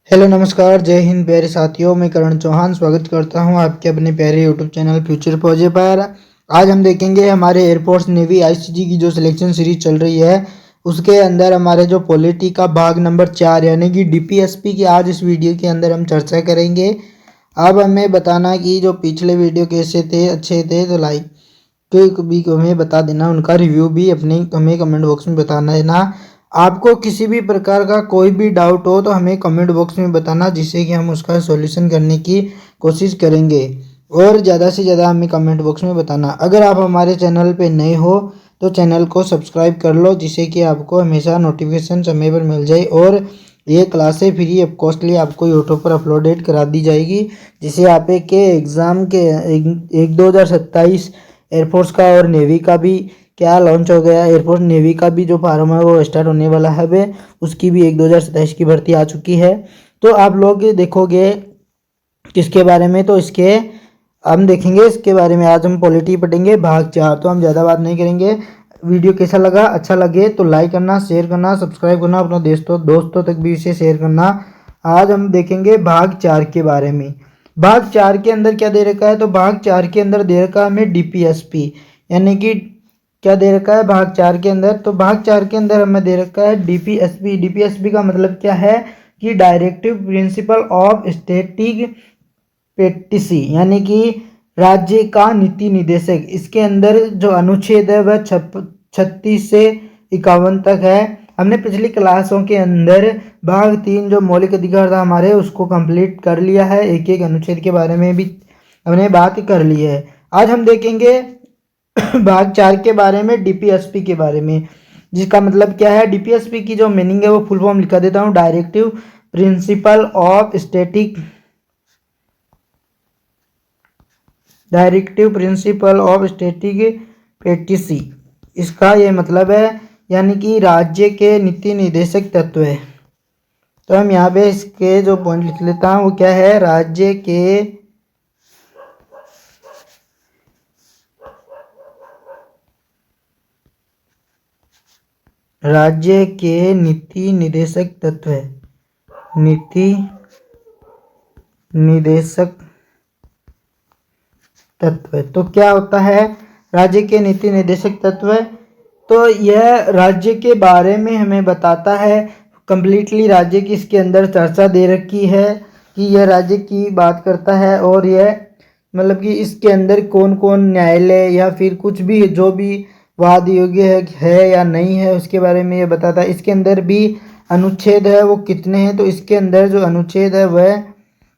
Hello नमस्कार, जय हिंद प्यारे साथियों। मैं करण चौहान स्वागत करता हूं आपके अपने प्यारे यूट्यूब चैनल फ्यूचर फौजी पर। आज हम देखेंगे हमारे एयरफोर्स नेवी आईसीजी की जो सिलेक्शन सीरीज चल रही है उसके अंदर हमारे जो पॉलिटी का भाग नंबर 4 यानी कि डीपीएसपी की आज इस वीडियो के अंदर हम चर्चा करेंगे। अब हमें बताना कि जो पिछले वीडियो कैसे थे, अच्छे थे तो लाइक भी हमें बता देना, उनका रिव्यू भी अपने हमें कमेंट बॉक्स में बताना है ना। आपको किसी भी प्रकार का कोई भी डाउट हो तो हमें कमेंट बॉक्स में बताना, जिससे कि हम उसका सॉल्यूशन करने की कोशिश करेंगे। और ज़्यादा से ज़्यादा हमें कमेंट बॉक्स में बताना। अगर आप हमारे चैनल पे नए हो तो चैनल को सब्सक्राइब कर लो, जिससे कि आपको हमेशा नोटिफिकेशन समय पर मिल जाए। और ये क्लासें फ्री ऑफ कॉस्टली आपको यूट्यूब पर अपलोडेड करा दी जाएगी, जिससे आप के एग्ज़ाम के एक 2027 एयरफोर्स का और नेवी का भी क्या लॉन्च हो गया। एयरफोर्स नेवी का भी जो फार्म है वो स्टार्ट होने वाला है वे, उसकी भी 2027 की भर्ती आ चुकी है। तो आप लोग देखोगे किसके बारे में, तो इसके हम देखेंगे इसके बारे में। आज हम पॉलिटी पढ़ेंगे भाग 4। तो हम ज़्यादा बात नहीं करेंगे। वीडियो कैसा लगा, अच्छा लगे तो लाइक करना, शेयर करना, सब्सक्राइब करना, अपने दोस्तों तक भी इसे शेयर करना। आज हम देखेंगे भाग 4 के बारे में। भाग 4 के अंदर क्या दे रखा है, तो भाग 4 के अंदर दे रखा है हमें डीपीएसपी, यानी कि क्या दे रखा है भाग 4 के अंदर। तो भाग 4 के अंदर हमें दे रखा है डीपीएसपी। डीपीएसपी का मतलब क्या है कि डायरेक्टिव प्रिंसिपल ऑफ स्टैटिक पेटिसी, यानी कि राज्य का नीति निदेशक। इसके अंदर जो अनुच्छेद है वह 36 से 51 तक है। हमने पिछली क्लासों के अंदर भाग 3 जो मौलिक अधिकार था हमारे, उसको कंप्लीट कर लिया है। एक एक अनुच्छेद के बारे में भी हमने बात कर ली है। आज हम देखेंगे भाग 4 के बारे में, डीपीएसपी के बारे में, जिसका मतलब क्या है। डीपीएसपी की जो मीनिंग है वो फुल फॉर्म लिखा देता हूँ, directive principle of static directive principle of static policy. इसका ये मतलब है यानी कि राज्य के नीति निर्देशक तत्व है। तो हम यहाँ पे इसके जो पॉइंट लिख लेता हूँ वो क्या है, राज्य के नीति निर्देशक तत्व है। नीति निर्देशक तत्व। तो क्या होता है राज्य के नीति निर्देशक तत्व, तो यह राज्य के बारे में हमें बताता है कंप्लीटली। राज्य की इसके अंदर चर्चा दे रखी है कि यह राज्य की बात करता है, और यह मतलब कि इसके अंदर कौन कौन न्यायालय या फिर कुछ भी जो भी वाद योग्य है या नहीं है उसके बारे में यह बताता है। इसके अंदर भी अनुच्छेद है वो कितने हैं, तो इसके अंदर जो अनुच्छेद है वह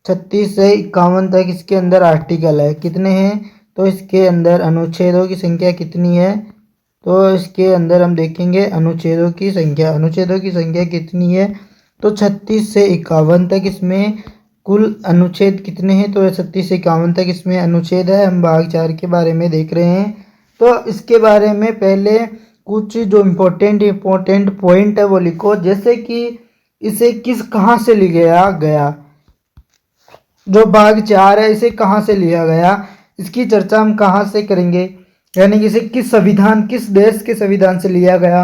36 से 51 तक इसके अंदर आर्टिकल है। कितने हैं, तो इसके अंदर अनुच्छेदों की संख्या कितनी है, तो इसके अंदर हम देखेंगे अनुच्छेदों की संख्या। अनुच्छेदों की संख्या कितनी है, तो 36 से 51 तक इसमें कुल अनुच्छेद कितने हैं, तो 36 से 51 तक इसमें अनुच्छेद है। हम भाग 4 के बारे में देख रहे हैं। तो इसके बारे में पहले कुछ जो इम्पोर्टेंट पॉइंट है वो लिखो, जैसे कि इसे किस कहाँ से लिया गया। जो भाग 4 है इसे कहाँ से लिया गया, इसकी चर्चा हम कहाँ से करेंगे, यानी कि इसे किस संविधान, किस देश के संविधान से लिया गया।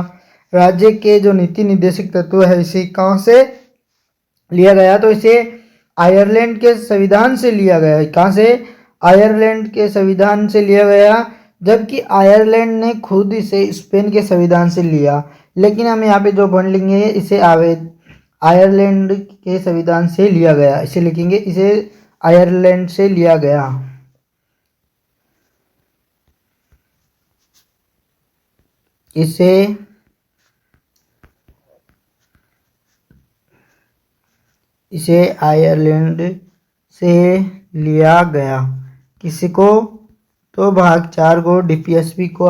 राज्य के जो नीति निर्देशक तत्व है इसे कहाँ से लिया गया, तो इसे आयरलैंड के संविधान से लिया गया। कहाँ से, आयरलैंड के संविधान से लिया गया, जबकि आयरलैंड ने खुद इसे स्पेन के संविधान से लिया। लेकिन हम यहाँ पे जो पॉइंट लेंगे इसे आयरलैंड के संविधान से लिया गया, इसे लिखेंगे, इसे आयरलैंड से लिया गया। इसे आयरलैंड से लिया गया। किसी को, तो भाग 4 को, डीपीएसपी को,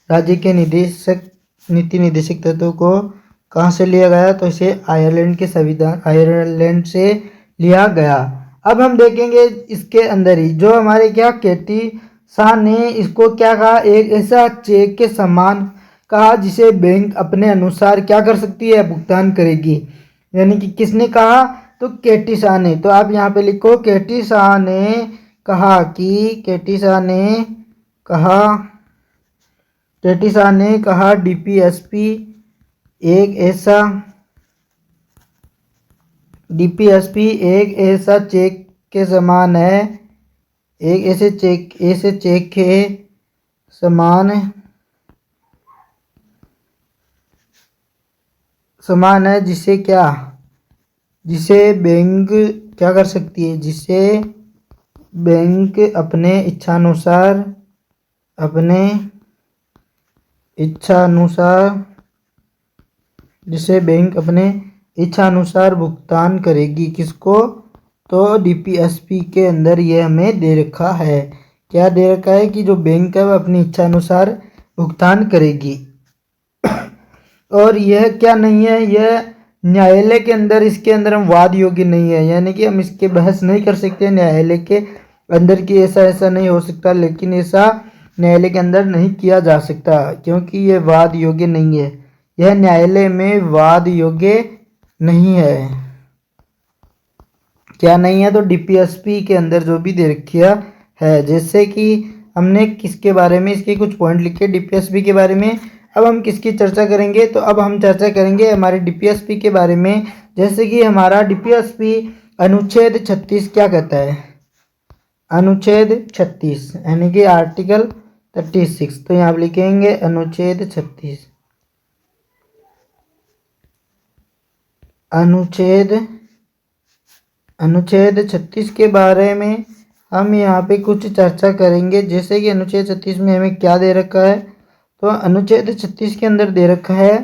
राज्य के नीति निर्देशक तत्व को कहाँ से लिया गया, तो इसे आयरलैंड के संविधान, आयरलैंड से लिया गया। अब हम देखेंगे इसके अंदर ही जो हमारे क्या केटी शाह ने इसको क्या कहा, एक ऐसा चेक के समान कहा जिसे बैंक अपने अनुसार क्या कर सकती है, भुगतान करेगी। यानी कि किसने कहा, तो केटी शाह ने। तो आप यहाँ पे लिखो केटी शाह ने कहा कि केटी शाह ने कहा डीपीएसपी एक ऐसा डीपीएसपी एक ऐसा चेक के समान है, एक ऐसे चेक के समान है जिसे बैंक क्या कर सकती है, जिसे बैंक अपने इच्छानुसार भुगतान करेगी। किसको? तो डीपीएसपी के अंदर ये हमें दे रखा है, क्या दे रखा है कि जो बैंक है वह अपनी इच्छानुसार भुगतान करेगी। और यह क्या नहीं है, यह न्यायालय के अंदर, इसके अंदर हम वाद योग्य नहीं है, यानी कि हम इसके बहस नहीं कर सकते न्यायालय के अंदर कि ऐसा नहीं हो सकता, लेकिन ऐसा न्यायालय के अंदर नहीं किया जा सकता क्योंकि यह वाद योग्य नहीं है, यह न्यायालय में वाद योग्य नहीं है। क्या नहीं है? तो डीपीएसपी के अंदर जो भी दे रखा है, जैसे कि हमने किसके बारे में, इसके कुछ पॉइंट लिखे डीपीएसपी के बारे में। अब हम किसकी चर्चा करेंगे? तो अब हम चर्चा करेंगे हमारे डीपीएसपी के बारे में। जैसे कि हमारा डीपीएसपी अनुच्छेद 36 क्या कहता है? अनुच्छेद 36 यानी कि आर्टिकल 36। तो यहाँ आप लिखेंगे अनुच्छेद 36। अनुच्छेद 36 के बारे में हम यहाँ पे कुछ चर्चा करेंगे। जैसे कि अनुच्छेद 36 में हमें क्या दे रखा है? तो अनुच्छेद 36 के अंदर दे रखा है,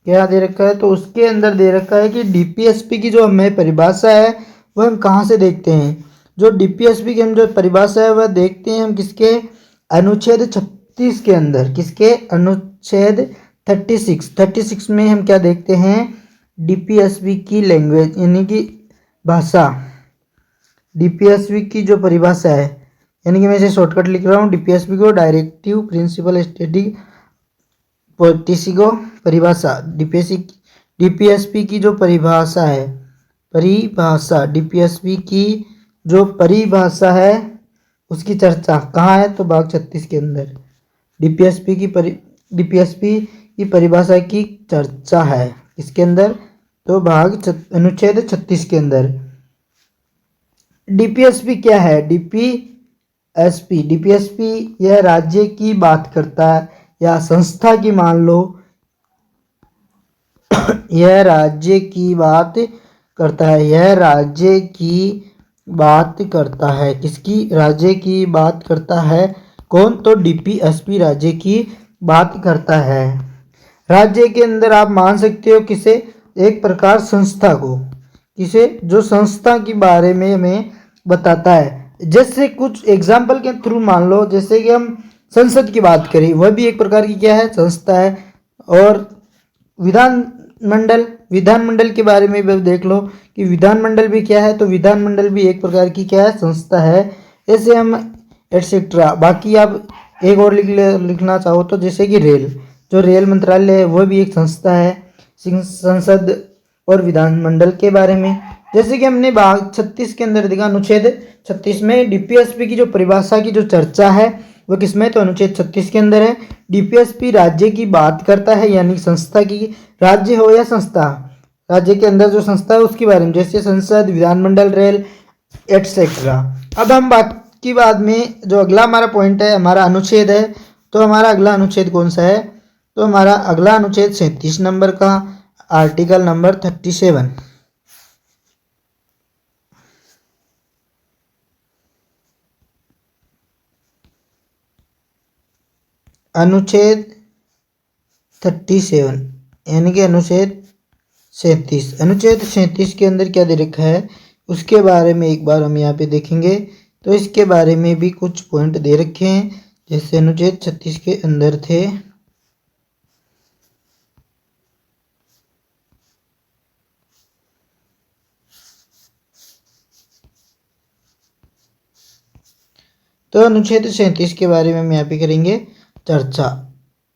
क्या दे रखा है? तो उसके अंदर दे रखा है कि डीपीएसपी की जो हमें परिभाषा है वह हम कहाँ से देखते हैं? जो डीपीएसपी की हम जो परिभाषा है वह देखते हैं हम किसके? अनुच्छेद 36 के अंदर। किसके? अनुच्छेद 36 में हम क्या देखते हैं? डीपीएसपी की लैंग्वेज यानी कि भाषा, डीपीएसपी की जो परिभाषा है, यानी कि मैं इसे शॉर्टकट लिख रहा हूँ, डीपीएसपी को डायरेक्टिव प्रिंसिपल स्टैटिक पॉलिसी को परिभाषा, डीपीएसपी की जो परिभाषा है, डीपीएसपी की जो परिभाषा है उसकी चर्चा कहाँ है? तो भाग 36 के अंदर डीपीएसपी की परिभाषा की चर्चा है। इसके अंदर तो भाग अनुच्छेद 36 के अंदर। डीपीएसपी क्या है? डीपीएसपी यह राज्य की बात करता है या संस्था की, मान लो यह राज्य की बात करता है, यह राज्य की बात करता है। किसकी? राज्य की बात करता है। कौन? तो डीपीएसपी राज्य की बात करता है। राज्य के अंदर आप मान सकते हो किसे? एक प्रकार संस्था को। किसे? जो संस्था के बारे में हमें बताता है। जैसे कुछ एग्जाम्पल के थ्रू मान लो, जैसे कि हम संसद की बात करें, वह भी एक प्रकार की क्या है? संस्था है। और विधानमंडल के बारे में भी देख लो कि विधानमंडल भी क्या है? तो विधानमंडल भी एक प्रकार की क्या है? संस्था है। ऐसे हम एटसेट्रा। बाकी आप एक और लिखना चाहो तो जैसे कि जो रेल मंत्रालय है वह भी एक संस्था है। संसद और विधानमंडल के बारे में, जैसे कि हमने भाग 36 के अंदर देखा, अनुच्छेद 36 में डीपीएसपी की जो परिभाषा की जो चर्चा है वो किसमें? तो अनुच्छेद 36 के अंदर है। डीपीएसपी राज्य की बात करता है, यानी संस्था की, राज्य हो या संस्था, राज्य के अंदर जो संस्था है उसके बारे में, जैसे संसद, विधानमंडल, रेल एटसेट्रा। अब हम बाकी बाद में जो अगला हमारा पॉइंट है, हमारा अनुच्छेद है, तो हमारा अगला अनुच्छेद कौन सा है? तो हमारा अगला अनुच्छेद 37 नंबर का, आर्टिकल नंबर 37। अनुच्छेद 37 यानी कि अनुच्छेद 37। अनुच्छेद 37 के अंदर क्या दे रखा है उसके बारे में एक बार हम यहाँ पे देखेंगे। तो इसके बारे में भी कुछ पॉइंट दे रखे हैं, जैसे अनुच्छेद 36 के अंदर थे। तो अनुच्छेद 37 के बारे में हम यहाँ पे करेंगे चर्चा।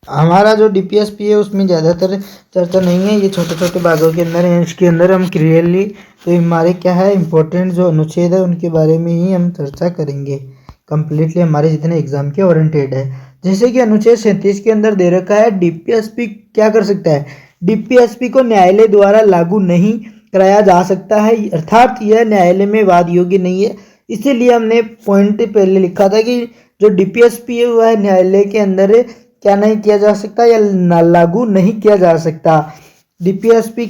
हमारा जो डीपीएसपी है उसमें ज़्यादातर चर्चा नहीं है, ये छोटे छोटे भागों के अंदर है। इसके अंदर हम क्लियरली तो हमारे क्या है इम्पोर्टेंट जो अनुच्छेद है उनके बारे में ही हम चर्चा करेंगे, कंप्लीटली हमारे जितने एग्जाम के ओरिएंटेड है। जैसे कि अनुच्छेद 37 के अंदर दे रखा है डीपीएसपी क्या कर सकता है? डीपीएसपी को न्यायालय द्वारा लागू नहीं कराया जा सकता है, अर्थात यह न्यायालय में वाद योग्य नहीं है। इसीलिए हमने पॉइंट पहले लिखा था कि जो डीपीएसपी है वह न्यायालय के अंदर क्या नहीं किया जा सकता या लागू नहीं किया जा सकता। डीपीएसपी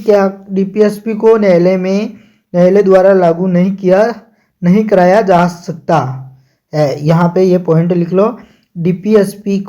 को न्यायालय द्वारा लागू नहीं कराया जा सकता है। यहाँ पे ये पॉइंट लिख लो। डीपीएसपी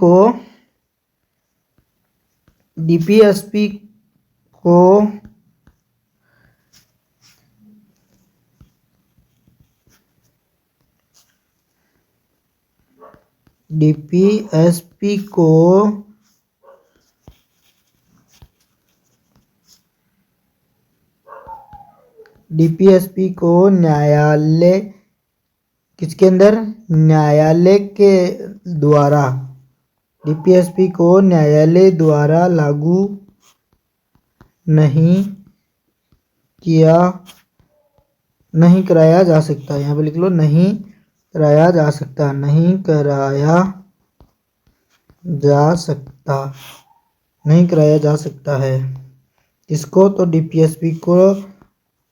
को न्यायालय किसके अंदर, न्यायालय के द्वारा, डीपीएसपी को न्यायालय द्वारा लागू नहीं कराया जा सकता। यहाँ पे लिख लो नहीं कराया जा सकता, नहीं कराया जा सकता है। इसको तो डीपीएसपी को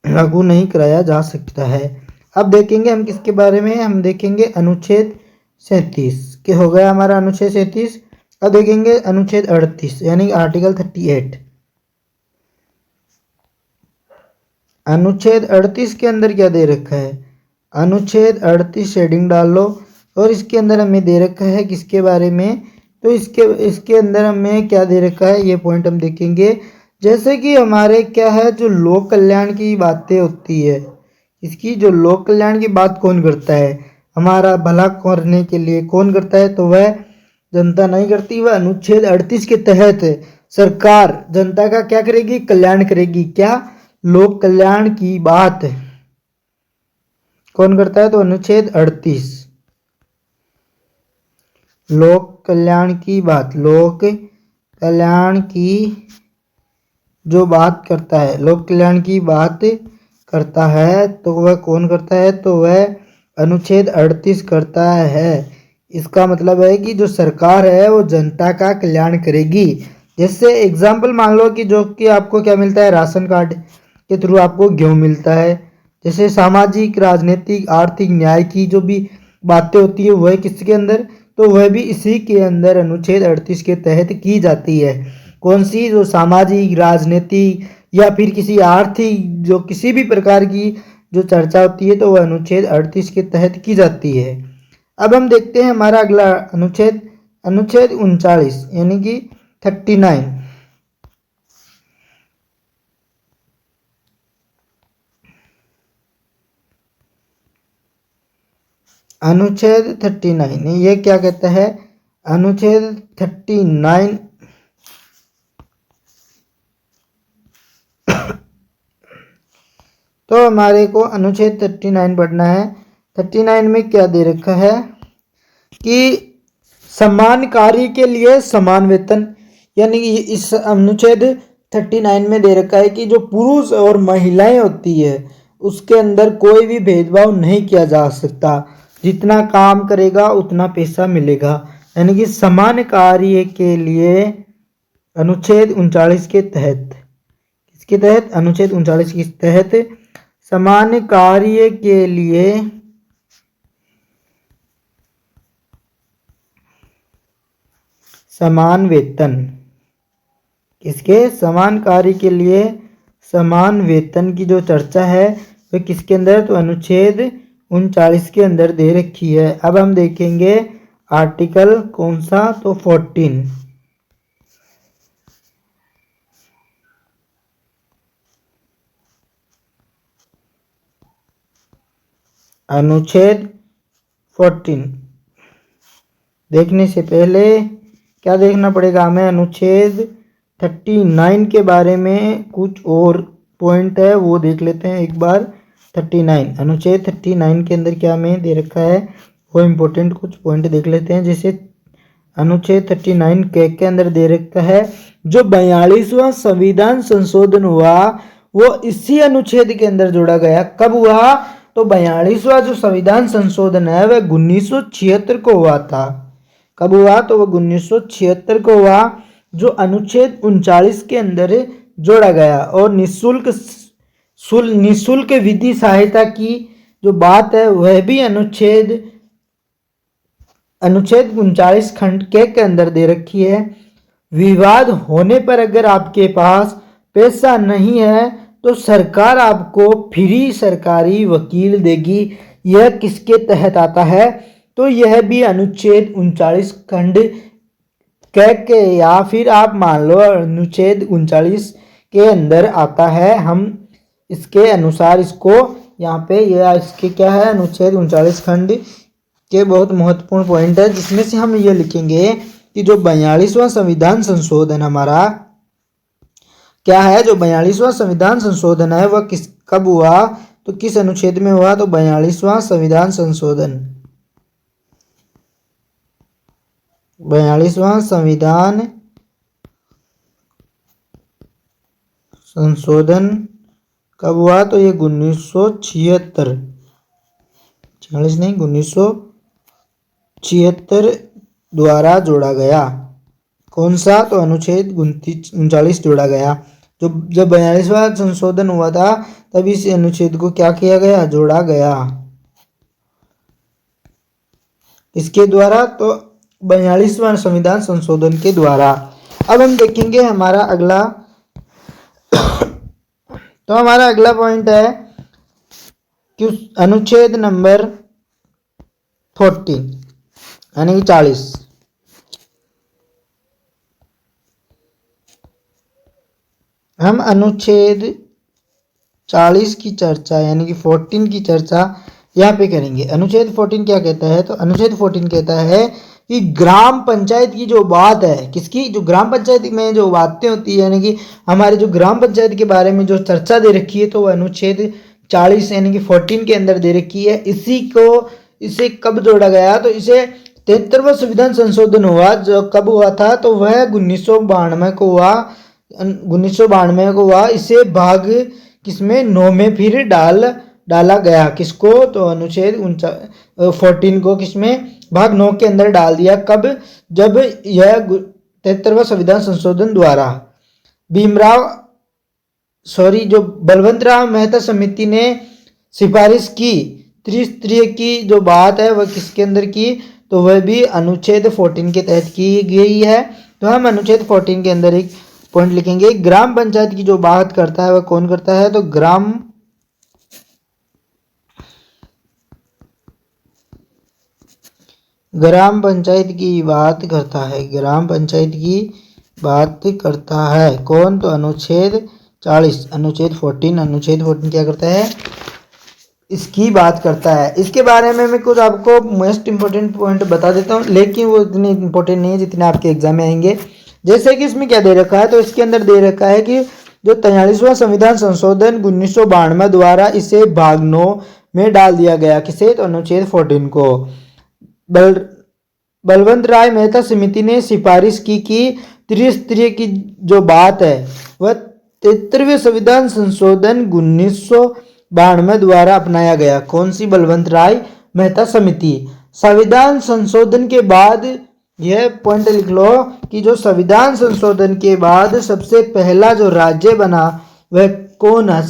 लागू नहीं कराया जा सकता है। अब देखेंगे हम किसके बारे में, हम देखेंगे अनुच्छेद 37 के हो गया हमारा अनुच्छेद 37। अब देखेंगे अनुच्छेद 38 यानी आर्टिकल 38। अनुच्छेद 38 के अंदर क्या दे रखा है, अनुच्छेद 38 शेडिंग डाल लो और इसके अंदर हमें दे रखा है किसके बारे में, तो इसके अंदर हमें क्या दे रखा है ये पॉइंट हम देखेंगे। जैसे कि हमारे क्या है जो लोक कल्याण की बातें होती है, इसकी जो लोक कल्याण की बात कौन करता है, हमारा भला करने के लिए कौन करता है, तो वह जनता नहीं करती। वह अनुच्छेद 38 के तहत सरकार जनता का क्या करेगी, कल्याण करेगी। क्या, लोक कल्याण की बात कौन करता है, तो अनुच्छेद 38 लोक कल्याण की बात, लोक कल्याण की जो बात करता है, लोक कल्याण की बात करता है, तो वह कौन करता है, तो वह अनुच्छेद 38 करता है। इसका मतलब है कि जो सरकार है वो जनता का कल्याण करेगी। जैसे एग्जाम्पल मान लो कि जो कि आपको क्या मिलता है, राशन कार्ड के थ्रू आपको गेहूं मिलता है। जैसे सामाजिक, राजनीतिक, आर्थिक न्याय की जो भी बातें होती है वह किसके अंदर, तो वह भी इसी के अंदर अनुच्छेद 38 के तहत की जाती है। कौन सी, जो सामाजिक, राजनीतिक या फिर किसी आर्थिक जो किसी भी प्रकार की जो चर्चा होती है तो वह अनुच्छेद 38 के तहत की जाती है। अब हम देखते हैं हमारा अगला अनुच्छेद, अनुच्छेद 39 यानी कि 39। अनुच्छेद 39 ये क्या कहता है, अनुच्छेद 39 तो हमारे को अनुच्छेद 39 पढ़ना है। 39 में क्या दे रखा है कि समान कार्य के लिए समान वेतन, यानी कि इस अनुच्छेद 39 में दे रखा है कि जो पुरुष और महिलाएं होती है उसके अंदर कोई भी भेदभाव नहीं किया जा सकता, जितना काम करेगा उतना पैसा मिलेगा। यानी कि समान कार्य के लिए अनुच्छेद 39 के तहत, इसके तहत अनुच्छेद 39 के तहत समान कार्य के लिए समान वेतन, किसके, समान कार्य के लिए समान वेतन की जो चर्चा है वह किसके अंदर, तो अनुच्छेद 39 के अंदर दे रखी है। अब हम देखेंगे आर्टिकल कौन सा, तो 14। अनुच्छेद 14 देखने से पहले क्या देखना पड़ेगा हमें, अनुच्छेद 39 के बारे में कुछ और पॉइंट है वो देख लेते हैं एक बार। 39 अनुच्छेद 39 के अंदर क्या हमें दे रखा है वो इम्पोर्टेंट कुछ पॉइंट देख लेते हैं। जैसे अनुच्छेद 39 के अंदर दे रखा है जो 42वां संविधान संशोधन हुआ वो इसी अनुच्छेद के अंदर जोड़ा गया। कब हुआ, तो 42वां जो संविधान संशोधन है वह 1976 को हुआ था। कब हुआ, तो वह 1976 को हुआ, जो अनुच्छेद 39 के अंदर जोड़ा गया और निःशुल्क निःशुल्क विधि सहायता की जो बात है वह भी अनुच्छेद 39 खंड के अंदर दे रखी है। विवाद होने पर अगर आपके पास पैसा नहीं है तो सरकार आपको फ्री सरकारी वकील देगी। यह किसके तहत आता है? तो यह भी अनुच्छेद 39 खंड के या फिर आप मान लो अनुच्छेद 39 के अंदर आता है। हम इसके अनुसार इसको यहाँ पे यह इसके क्या है, अनुच्छेद 39 खंड के बहुत महत्वपूर्ण पॉइंट है, जिसमें से हम ये लिखेंगे कि जो 42वां संविधान संशोधन हमारा क्या है, जो 42वां संविधान संशोधन है वह कब हुआ, तो किस अनुच्छेद में हुआ? तो 42वां संविधान संशोधन 42वां संविधान संशोधन कब हुआ? तो ये 1976 40 नहीं 1976 द्वारा जोड़ा गया। कौन सा? तो अनुच्छेद 39 जोड़ा गया। जो जब 42वां संशोधन हुआ था तब इस अनुच्छेद को क्या किया गया? जोड़ा गया। इसके द्वारा तो 42वां संविधान संशोधन के द्वारा। अब हम देखेंगे हमारा अगला तो हमारा अगला पॉइंट है कि अनुच्छेद नंबर 40 यानी कि 40। हम अनुच्छेद 40 की चर्चा यानी कि 14 की चर्चा यहाँ पे करेंगे। अनुच्छेद 14 क्या कहता है? तो अनुच्छेद 14 कहता है कि ग्राम पंचायत की जो बात है, किसकी? जो ग्राम पंचायत में जो बातें होती है यानी कि हमारे जो ग्राम पंचायत के बारे में जो चर्चा दे रखी है, तो वह अनुच्छेद 40 यानी कि 14 के अंदर दे रखी है। इसे कब जोड़ा गया? तो इसे 73वां संविधान संशोधन हुआ। जो कब हुआ था? तो वह 1992 को हुआ। 1992 को हुआ। इसे भाग किसमें? 9 में फिर डाला गया। किसको? तो अनुच्छेद 14 को किसमें? भाग 9 के अंदर डाल दिया। कब? जब यह 73वां संविधान संशोधन द्वारा जो बलवंत राव मेहता समिति ने सिफारिश की, त्रिस्तरीय की जो बात है वह किसके अंदर की? तो वह भी अनुच्छेद 14 के तहत की गई है। तो हम अनुच्छेद 14 के अंदर एक पॉइंट लिखेंगे। ग्राम पंचायत की जो बात करता है वह कौन करता है? तो ग्राम पंचायत की बात करता है। ग्राम पंचायत की बात करता है कौन? तो अनुच्छेद 40 अनुच्छेद 14 क्या करता है? इसकी बात करता है। इसके बारे में मैं कुछ आपको मोस्ट इंपॉर्टेंट पॉइंट बता देता हूँ, लेकिन वो इतने इंपॉर्टेंट नहीं है जितने आपके एग्जाम में आएंगे। जैसे कि इसमें क्या दे रखा है? तो इसके अंदर दे रखा है कि जो 43वां संविधान संशोधन 1992 द्वारा इसे भाग 9 में डाल दिया गया। किसे? तो अनुच्छेद 14 को। बलवंत राय मेहता समिति ने सिफारिश की कि त्रिस्तरीय की जो बात है वह 73वें संविधान संशोधन 1992 द्वारा अपनाया गया। कौन सी? बलवंत राय मेहता समिति। संविधान संशोधन के बाद यह पॉइंट लिख लो कि जो संविधान संशोधन के बाद सबसे पहला जो राज्य बना वह कौन है?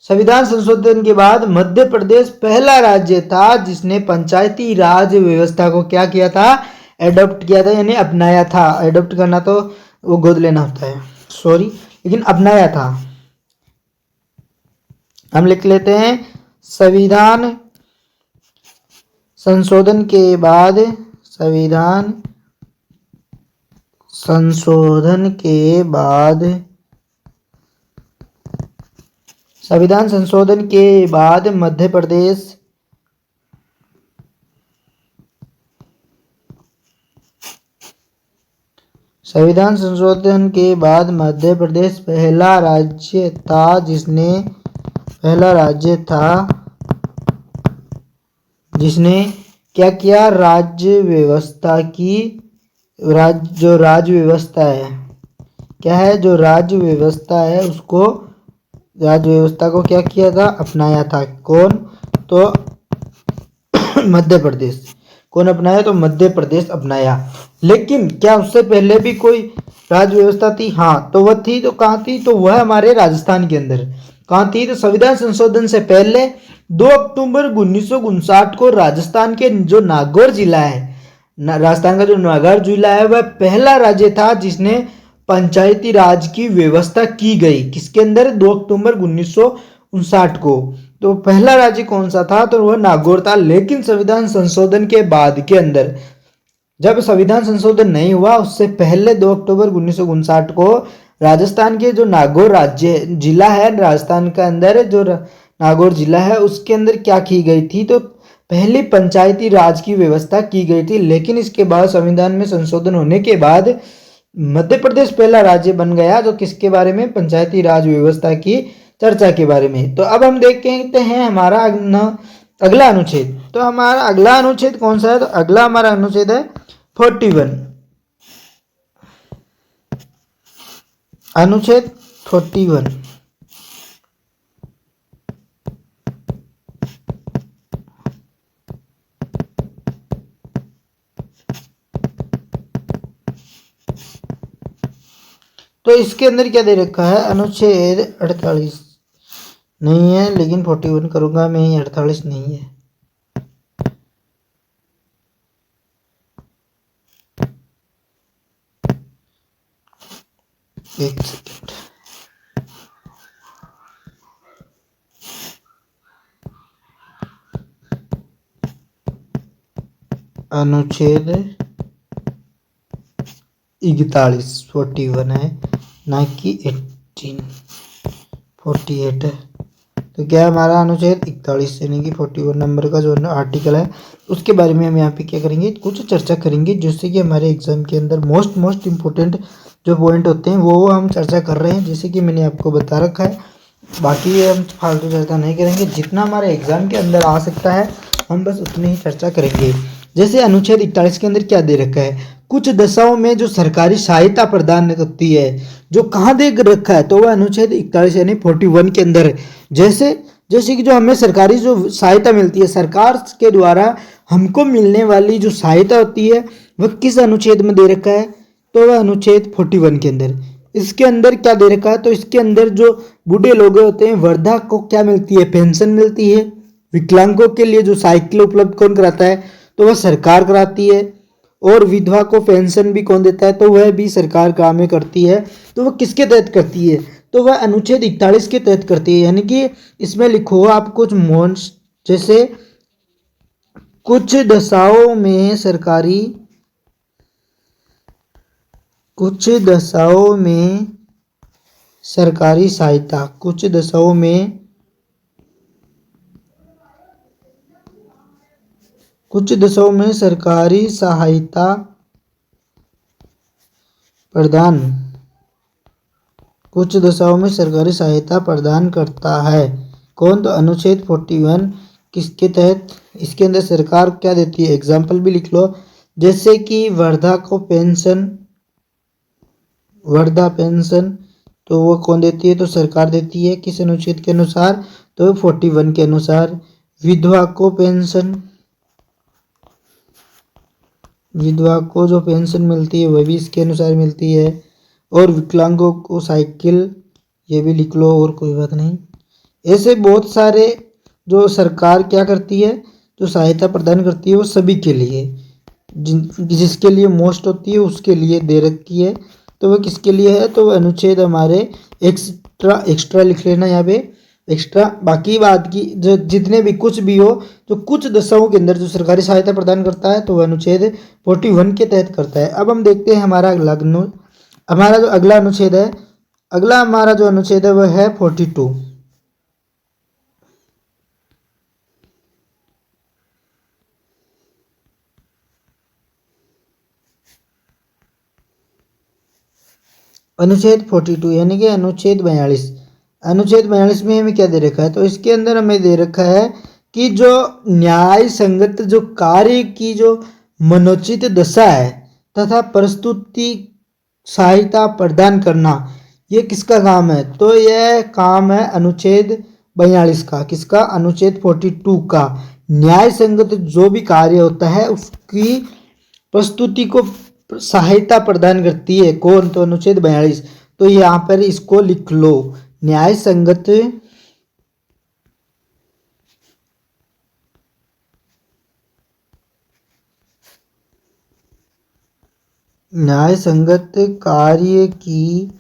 संविधान संशोधन के बाद मध्य प्रदेश पहला राज्य था जिसने पंचायती राज व्यवस्था को क्या किया था? एडॉप्ट किया था, यानी अपनाया था। एडॉप्ट करना तो वो गोद लेना होता है, सॉरी, लेकिन अपनाया था। हम लिख लेते हैं संविधान संशोधन के बाद संविधान संशोधन के बाद मध्य प्रदेश संविधान संशोधन के बाद मध्य प्रदेश पहला राज्य था जिसने क्या किया? राज्य व्यवस्था की जो राज्य व्यवस्था है क्या है? जो राज्य व्यवस्था है उसको राज्य व्यवस्था को क्या किया था? अपनाया था। कौन? तो मध्य प्रदेश। कौन अपनाया? तो मध्य प्रदेश अपनाया। लेकिन क्या उससे पहले भी कोई राज्य व्यवस्था थी? हाँ, तो वह थी। तो कहाँ थी? तो वह हमारे राजस्थान के अंदर। कहाँ थी? तो संविधान संशोधन से पहले 2 अक्टूबर 1959 को राजस्थान के जो नागौर जिला है, राजस्थान का जो नागौर जिला है, वह पहला राज्य था जिसने पंचायती राज की व्यवस्था की गई। किसके अंदर? 2 अक्टूबर 1959 को। तो पहला राज्य कौन सा था? तो वह नागौर था। लेकिन संविधान संशोधन के बाद के अंदर, जब संविधान संशोधन नहीं हुआ उससे पहले 2 अक्टूबर 1959 को राजस्थान के जो नागौर राज्य जिला है, राजस्थान के अंदर जो नागौर जिला है, उसके अंदर क्या की गई थी? तो पहली पंचायती राज की व्यवस्था की गई थी। लेकिन इसके बाद संविधान में संशोधन होने के बाद मध्य प्रदेश पहला राज्य बन गया। जो किसके बारे में? पंचायती राज व्यवस्था की चर्चा के बारे में। तो अब हम देखते हैं हमारा अगला अनुच्छेद। तो हमारा अगला अनुच्छेद कौन सा है? तो अगला हमारा अनुच्छेद है 41, अनुच्छेद 41। तो इसके अंदर क्या दे रखा है? अनुच्छेद 48 नहीं है, लेकिन 41 करूंगा मैं, 48 नहीं है। एक सेकेंड। अनुच्छेद 41 41 है, ना कि 18 48 है। तो क्या हमारा अनुच्छेद 41 यानी कि 41 नंबर का जो आर्टिकल है, उसके बारे में हम यहाँ पे क्या करेंगे? कुछ चर्चा करेंगे, जिससे कि हमारे एग्जाम के अंदर मोस्ट इम्पोर्टेंट जो पॉइंट होते हैं वो हम चर्चा कर रहे हैं, जैसे कि मैंने आपको बता रखा है। बाकी हम फालतू चर्चा नहीं करेंगे, जितना हमारे एग्जाम के अंदर आ सकता है हम बस उतनी ही चर्चा करेंगे। जैसे अनुच्छेद 41 के अंदर क्या दे रखा है? कुछ दशाओं में जो सरकारी सहायता प्रदान करती है, जो कहाँ दे रखा है? तो वह अनुच्छेद 41 यानी 41 के अंदर है। जैसे कि जो हमें सरकारी जो सहायता मिलती है, सरकार के द्वारा हमको मिलने वाली जो सहायता होती है, वह किस अनुच्छेद में दे रखा है? तो वह अनुच्छेद 41 के अंदर। इसके अंदर क्या दे रखा है? तो इसके अंदर जो बूढ़े लोग होते हैं, वृद्धा को क्या मिलती है? पेंशन मिलती है। विकलांगों के लिए जो साइकिल उपलब्ध कौन कराता है? तो वह सरकार कराती है। और विधवा को पेंशन भी कौन देता है? तो वह भी सरकार काम में करती है। तो वह किसके तहत करती है? तो वह अनुच्छेद 41 के तहत करती है। यानी कि इसमें लिखो आप कुछ जैसे कुछ दशाओं में सरकारी, कुछ दशाओं में सरकारी सहायता, कुछ दशाओं में सरकारी सहायता प्रदान, कुछ दशाओं में सरकारी सहायता प्रदान करता है कौन? तो अनुच्छेद 41 किसके तहत? इसके अंदर सरकार क्या देती है? एग्जाम्पल भी लिख लो, जैसे कि वृद्धा को पेंशन, वृद्धा पेंशन तो वो कौन देती है? तो सरकार देती है। किस अनुच्छेद के अनुसार? तो 41 के अनुसार। विधवा को पेंशन, विधवा को जो पेंशन मिलती है वह भी इसके अनुसार मिलती है। और विकलांगों को साइकिल, ये भी लिख लो, और कोई बात नहीं। ऐसे बहुत सारे जो सरकार क्या करती है, जो सहायता प्रदान करती है, वो सभी के लिए, जिसके लिए मोस्ट होती है उसके लिए दे रखी है। तो वह किसके लिए है? तो वह अनुच्छेद हमारे एक्स्ट्रा लिख लेना यहाँ पे, एक्स्ट्रा। बाकी बात की जो जितने भी कुछ भी हो, जो कुछ दशाओं के अंदर जो सरकारी सहायता प्रदान करता है, तो वह अनुच्छेद 41 के तहत करता है। अब हम देखते हैं हमारा जो अगला अनुच्छेद है, अगला हमारा जो अनुच्छेद है वह है 42। अनुच्छेद 42 यानी कि अनुच्छेद 42। अनुच्छेद 42 में हमें क्या दे रखा है? तो इसके अंदर हमें दे रखा है कि जो न्याय संगत जो कार्य की जो मनोचित दशा है तथा प्रस्तुति सहायता प्रदान करना, ये किसका काम है? तो यह काम है अनुच्छेद 42 का। किसका? अनुच्छेद 42 का। न्याय संगत जो भी कार्य होता है उसकी प्रस्तुति को सहायता प्रदान करती है कौन? तो अनुच्छेद 42। तो यहाँ पर इसको लिख लो, न्याय संगत न्याय संगत कार्य की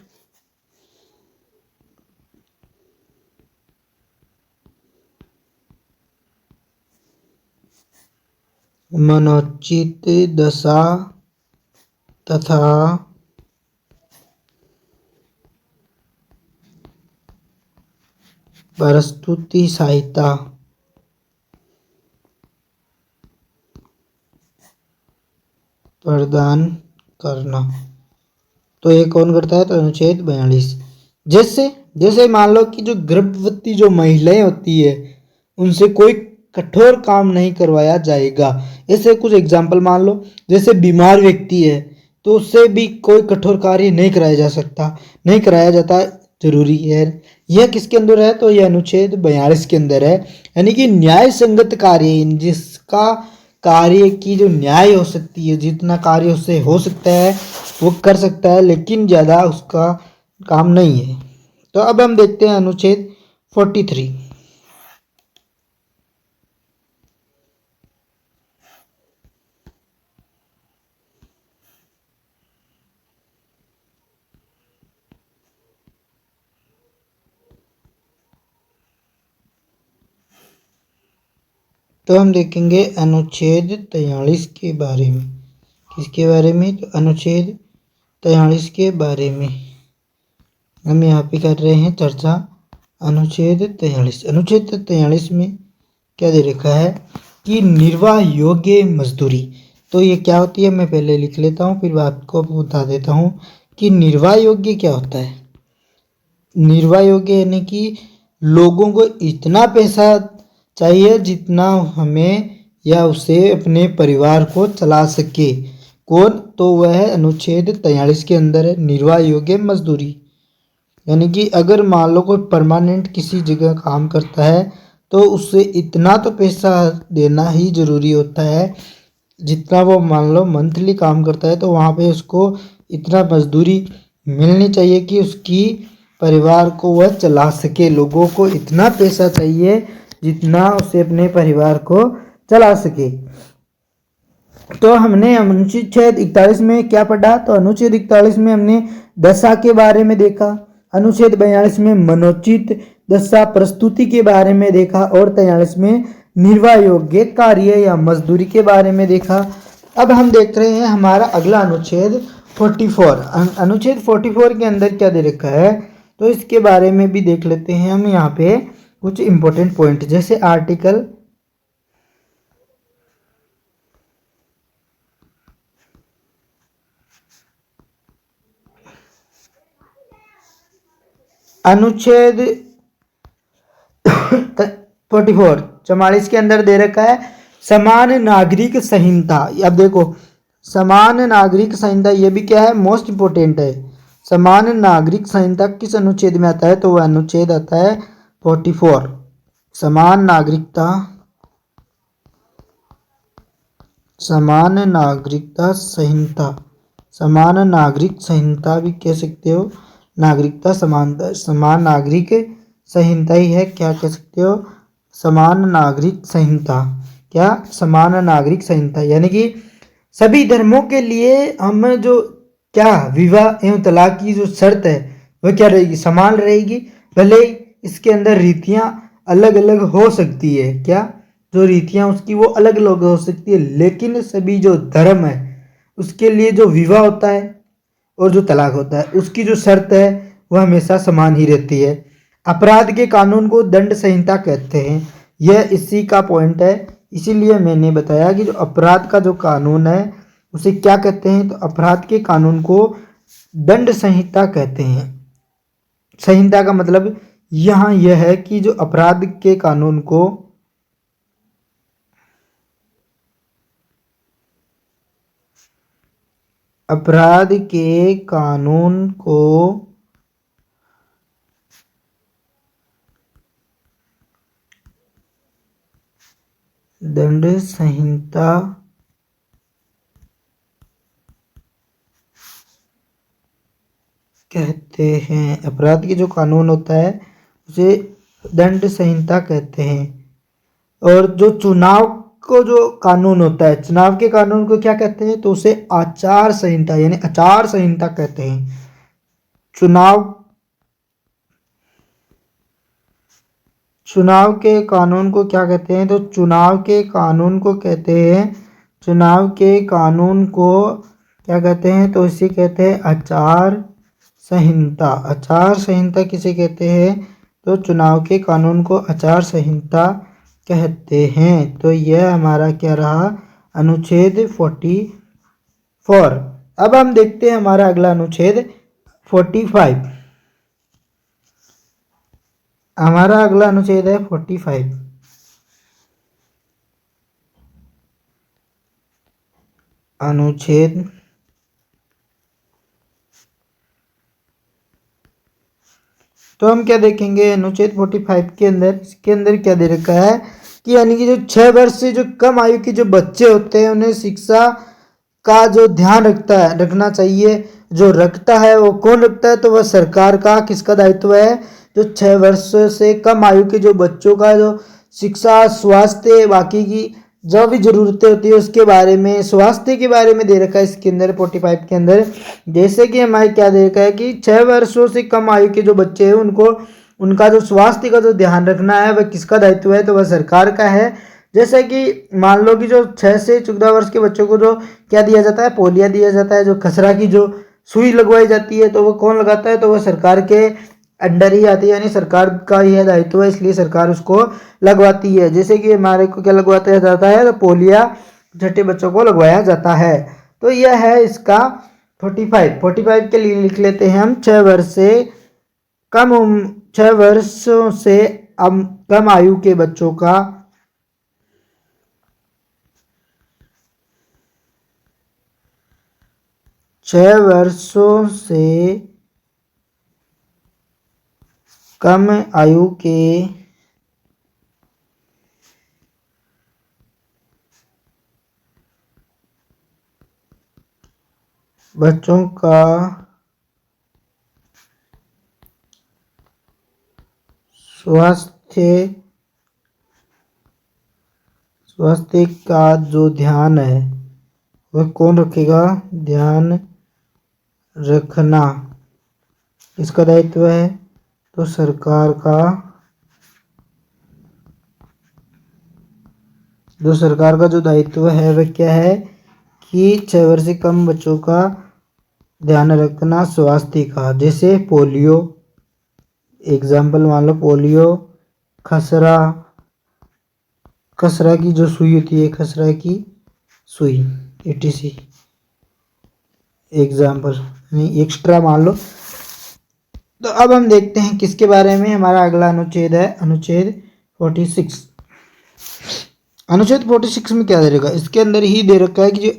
मनोचित दशा तथा प्रस्तुति सहायता प्रदान करना। तो ये कौन करता है? तो अनुच्छेद 42। जैसे जैसे मान लो कि जो गर्भवती जो महिलाएं होती है उनसे कोई कठोर काम नहीं करवाया जाएगा। ऐसे कुछ एग्जाम्पल मान लो, जैसे बीमार व्यक्ति है तो उससे भी कोई कठोर कार्य नहीं कराया जा सकता, नहीं कराया जाता, जरूरी है। यह किसके अंदर है? तो यह अनुच्छेद 42 के अंदर है। यानी कि न्याय संगत कार्य, जिसका कार्य की जो न्याय हो सकती है, जितना कार्य उससे हो सकता है वो कर सकता है, लेकिन ज़्यादा उसका काम नहीं है। तो अब हम देखते हैं अनुच्छेद 43। तो हम देखेंगे अनुच्छेद 43 के बारे में। किसके बारे में? तो अनुच्छेद 43 के बारे में हम यहाँ पे कर रहे हैं चर्चा। अनुच्छेद 43, अनुच्छेद 43 में क्या दे रखा है कि निर्वाह योग्य मजदूरी। तो ये क्या होती है मैं पहले लिख लेता हूँ, फिर आपको बता देता हूँ कि निर्वाह योग्य क्या होता है। निर्वाह योग्य यानी कि लोगों को इतना पैसा चाहिए जितना हमें या उसे अपने परिवार को चला सके। कौन? तो वह अनुच्छेद 43 के अंदर है, निर्वाह योग्य मजदूरी। यानी कि अगर मान लो कोई परमानेंट किसी जगह काम करता है तो उससे इतना तो पैसा देना ही जरूरी होता है जितना वो मान लो मंथली काम करता है, तो वहाँ पे उसको इतना मजदूरी मिलनी चाहिए कि उसकी परिवार को वह चला सके। लोगों को इतना पैसा चाहिए जितना उसे अपने परिवार को चला सके। तो हमने अनुच्छेद 41 में क्या पढ़ा? तो अनुच्छेद 41 में हमने दशा के बारे में देखा, अनुच्छेद 42 में मनोचित दशा प्रस्तुति के बारे में देखा, और 43 में निर्वाह योग्य कार्य या मजदूरी के बारे में देखा। अब हम देख रहे हैं हमारा अगला अनुच्छेद 44। अनुच्छेद 44 के अंदर क्या दे रखा है तो इसके बारे में भी देख लेते हैं हम। यहाँ पे कुछ इंपॉर्टेंट पॉइंट, जैसे आर्टिकल अनुच्छेद 44 के अंदर दे रखा है समान नागरिक संहिता। अब देखो समान नागरिक संहिता, ये भी क्या है? मोस्ट इंपोर्टेंट है। समान नागरिक संहिता किस अनुच्छेद में आता है? तो वह अनुच्छेद आता है 44। समान नागरिकता, समान नागरिकता संहिता, समान नागरिक संहिता भी कह सकते हो। नागरिकता समानता, समान नागरिक संहिता ही है, क्या कह सकते हो? समान नागरिक संहिता। क्या? समान नागरिक संहिता। यानी कि सभी धर्मों के लिए हम जो क्या विवाह एवं तलाक की जो शर्त है वह क्या रहेगी? समान रहेगी। भले इसके अंदर रीतियां अलग अलग हो सकती है, क्या जो रीतियां उसकी वो अलग अलग हो सकती है, लेकिन सभी जो धर्म है उसके लिए जो विवाह होता है और जो तलाक होता है उसकी जो शर्त है वह हमेशा समान ही रहती है। अपराध के कानून को दंड संहिता कहते हैं, यह इसी का पॉइंट है। इसीलिए मैंने बताया कि जो अपराध का जो कानून है उसे क्या कहते हैं? तो अपराध के कानून को दंड संहिता कहते हैं। संहिता का मतलब यहाँ यह है कि जो अपराध के कानून को अपराध के कानून को दंड संहिता कहते हैं। अपराध की जो कानून होता है उसे दंड संहिता कहते हैं। और जो चुनाव को जो कानून होता है, चुनाव के कानून को क्या कहते हैं, तो उसे आचार संहिता यानी आचार संहिता कहते हैं। चुनाव के कानून को क्या कहते हैं, तो चुनाव के कानून को कहते हैं, चुनाव के कानून को क्या कहते हैं, तो इसे कहते हैं आचार संहिता। आचार संहिता किसे कहते हैं, तो चुनाव के कानून को आचार संहिता कहते हैं। तो यह हमारा क्या रहा, अनुच्छेद 44। अब हम देखते हैं हमारा अगला अनुच्छेद 45। हमारा अगला अनुच्छेद है 45। अनुच्छेद तो हम क्या देखेंगे अनुच्छेद 45 के अंदर, इसके अंदर क्या दे रखा है कि यानी कि जो 6 वर्ष से जो कम आयु के जो बच्चे होते हैं उन्हें शिक्षा का जो ध्यान रखना चाहिए। जो रखता है वो कौन रखता है, तो वह सरकार का किसका दायित्व है, जो 6 वर्ष से कम आयु के जो बच्चों का जो शिक्षा, स्वास्थ्य, बाकी की जो भी जरूरतें होती है उसके बारे में, स्वास्थ्य के बारे में दे रखा है इसके अंदर 45 के अंदर। जैसे कि हमारे क्या दे रखा है कि 6 वर्षों से कम आयु के जो बच्चे हैं उनको उनका जो स्वास्थ्य का जो ध्यान रखना है वह किसका दायित्व है, तो वह सरकार का है। जैसे कि मान लो कि जो 6 से 14 वर्ष के बच्चों को जो क्या दिया जाता है, पोलियो दिया जाता है, जो खसरा की जो सुई लगवाई जाती है तो वो कौन लगाता है, तो वह सरकार के अंडर ही आती है, यानी सरकार का यह दायित्व है, इसलिए सरकार उसको लगवाती है। जैसे कि हमारे को क्या लगवाया जाता है, तो पोलियो छोटे बच्चों को लगवाया जाता है। तो यह है इसका 45 के लिए लिख लेते हैं हम 6 वर्ष से कम 6 वर्षों से कम आयु के बच्चों का 6 वर्षों से कम आयु के बच्चों का स्वास्थ्य का जो ध्यान है वह कौन रखेगा, ध्यान रखना इसका दायित्व है, तो सरकार का जो दायित्व है वह क्या है कि 6 वर्ष से कम बच्चों का ध्यान रखना स्वास्थ्य का। जैसे पोलियो एग्जाम्पल मान लो, पोलियो, खसरा की जो सुई होती है, खसरा की सुई etc एग्जाम्पल नहीं एक्स्ट्रा मान लो। तो अब हम देखते हैं किसके बारे में, हमारा अगला अनुच्छेद है अनुच्छेद 46। अनुच्छेद 46 में क्या दे रखा है, इसके अंदर ही दे रखा है कि जो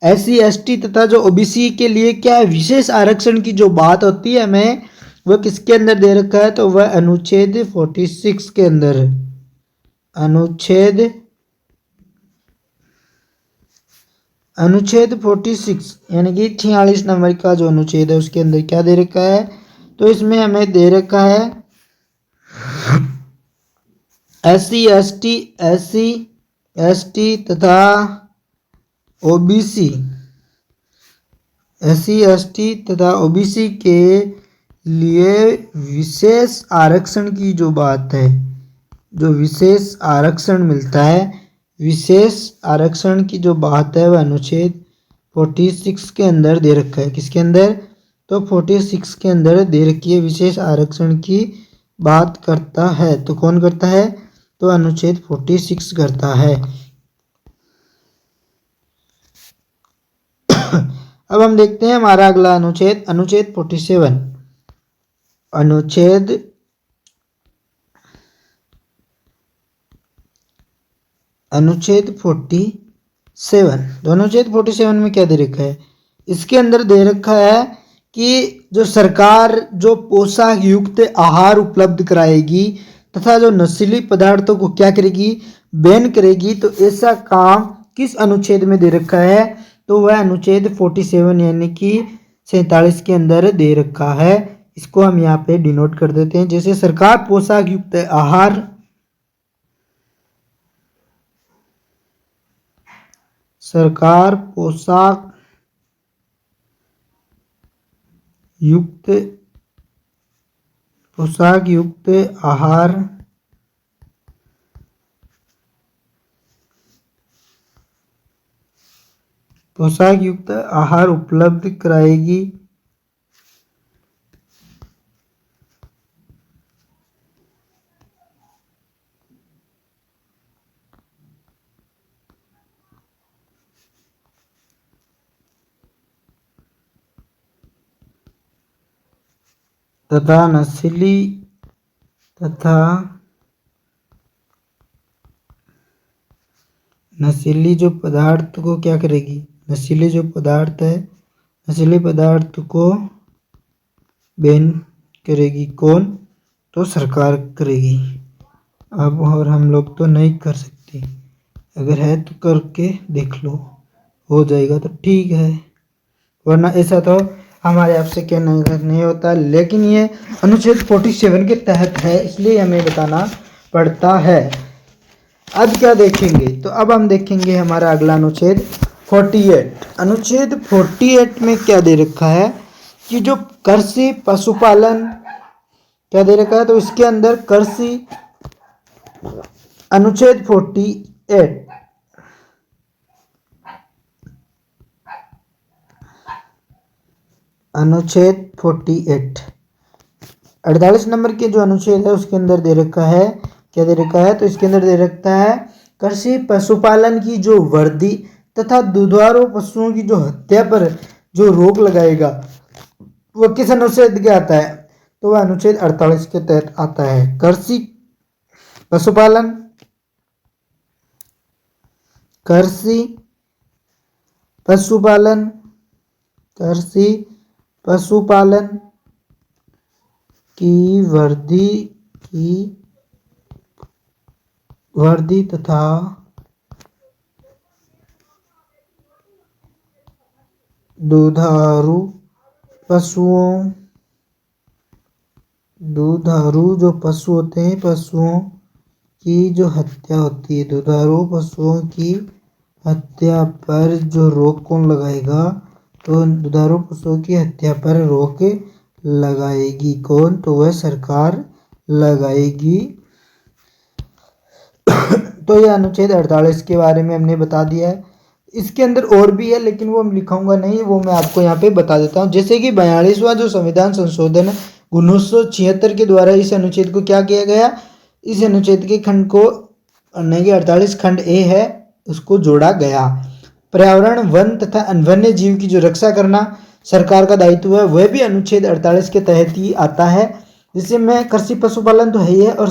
SC ST तथा जो OBC के लिए क्या विशेष आरक्षण की जो बात होती है हमें वह किसके अंदर दे रखा है, तो वह अनुच्छेद 46 के अंदर है। अनुच्छेद 46 यानी कि 46 नंबर का जो अनुच्छेद है उसके अंदर क्या दे रखा है, तो इसमें हमें दे रखा है SC ST तथा OBC के लिए विशेष आरक्षण की जो बात है, जो विशेष आरक्षण मिलता है, विशेष आरक्षण की जो बात है वह अनुच्छेद 46 के अंदर दे रखा है। किसके अंदर, तो 46 के अंदर दे रखी है, विशेष आरक्षण की बात करता है। तो कौन करता है, तो अनुच्छेद 46 करता है। अब हम देखते हैं हमारा अगला अनुच्छेद, अनुच्छेद 47। अनुच्छेद 47। तो अनुच्छेद 47 में क्या दे रखा है, इसके अंदर दे रखा है कि जो सरकार जो पोषक युक्त आहार उपलब्ध कराएगी तथा जो नशीली पदार्थों को क्या करेगी, बैन करेगी। तो ऐसा काम किस अनुच्छेद में दे रखा है, तो वह अनुच्छेद 47 यानी कि 47 के अंदर दे रखा है। इसको हम यहाँ पे डिनोट कर देते हैं। जैसे सरकार पोषक युक्त आहार सरकार पोशाक युक्त आहार उपलब्ध कराएगी। तथा नशीली जो पदार्थ को क्या करेगी, नशीले जो पदार्थ है, नशीले पदार्थ को बैन करेगी। कौन? तो सरकार करेगी। अब और हम लोग तो नहीं कर सकते, अगर है तो करके देख लो, हो जाएगा तो ठीक है, वरना ऐसा तो हमारे आपसे कहना नहीं होता। लेकिन ये अनुच्छेद 47 के तहत है, इसलिए हमें बताना पड़ता है। अब क्या देखेंगे, तो अब हम देखेंगे हमारा अगला अनुच्छेद 48। अनुच्छेद 48 में क्या दे रखा है कि जो कृषि पशुपालन क्या दे रखा है, तो इसके अंदर कृषि अनुच्छेद 48 48 नंबर के जो अनुच्छेद है उसके अंदर दे रखा है, क्या दे रखा है, तो इसके अंदर दे रखा है कृषि पशुपालन की जो वर्दी तथा दुधारू पशुओं की जो हत्या पर जो रोक लगाएगा वो किस अनुच्छेद के आता है, तो वह अनुच्छेद 48 के तहत आता है। कृषि पशुपालन की वर्दी तथा दुधारू जो पशु होते हैं, पशुओं की जो हत्या होती है, दुधारू पशुओं की हत्या पर जो रोक कौन लगाएगा, तो दुधारू पशुओं की हत्या पर रोक लगाएगी कौन, तो वह सरकार लगाएगी। तो यह अनुच्छेद 48 के बारे में हमने बता दिया है। इसके अंदर और भी है, लेकिन वो मैं लिखाऊंगा नहीं, वो मैं आपको यहाँ पे बता देता हूँ। जैसे कि 42वां जो संविधान संशोधन 1976 के द्वारा इस अनुच्छेद को क्या किया गया, इस अनुच्छेद के खंड को 48 खंड ए है उसको जोड़ा गया। पर्यावरण, वन तथा वन्य जीव की जो रक्षा करना सरकार का दायित्व है, वह भी अनुच्छेद 48 के तहत ही आता है। जिससे में कृषि पशुपालन तो है ही है, और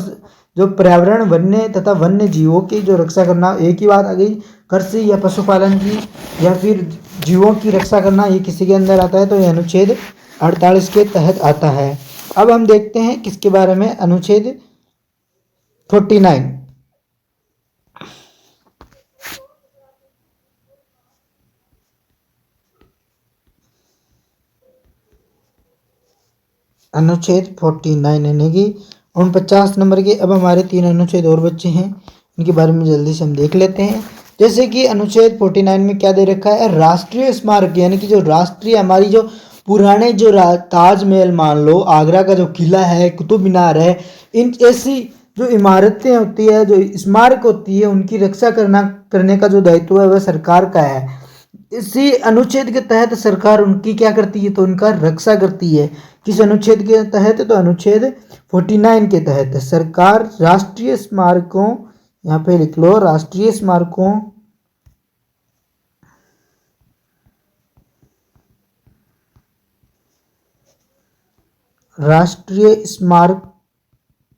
जो पर्यावरण, वन्य तथा वन्य जीवों की जो रक्षा करना, एक ही बात आ गई, कृषि या पशुपालन की या फिर जीवों की रक्षा करना, ये किसी के अंदर आता है, तो यह अनुच्छेद 48 के तहत आता है। अब हम देखते हैं किसके बारे में, अनुच्छेद 49। अनुच्छेद 49 यानी कि 49 नंबर के। अब हमारे 3 अनुच्छेद और बच्चे हैं, इनके बारे में जल्दी से हम देख लेते हैं। जैसे कि अनुच्छेद 49 में क्या दे रखा है, राष्ट्रीय स्मारक, यानी कि जो राष्ट्रीय हमारी जो पुराने जो ताजमहल मान लो, आगरा का जो किला है, कुतुब मीनार है, इन ऐसी जो इमारतें होती है, जो स्मारक होती है, उनकी रक्षा करने का जो दायित्व है वह सरकार का है। इसी अनुच्छेद के तहत सरकार उनकी क्या करती है, तो उनका रक्षा करती है। किस अनुच्छेद के तहत, तो अनुच्छेद 49 के तहत सरकार राष्ट्रीय स्मारकों, यहाँ पे लिख लो, राष्ट्रीय स्मारक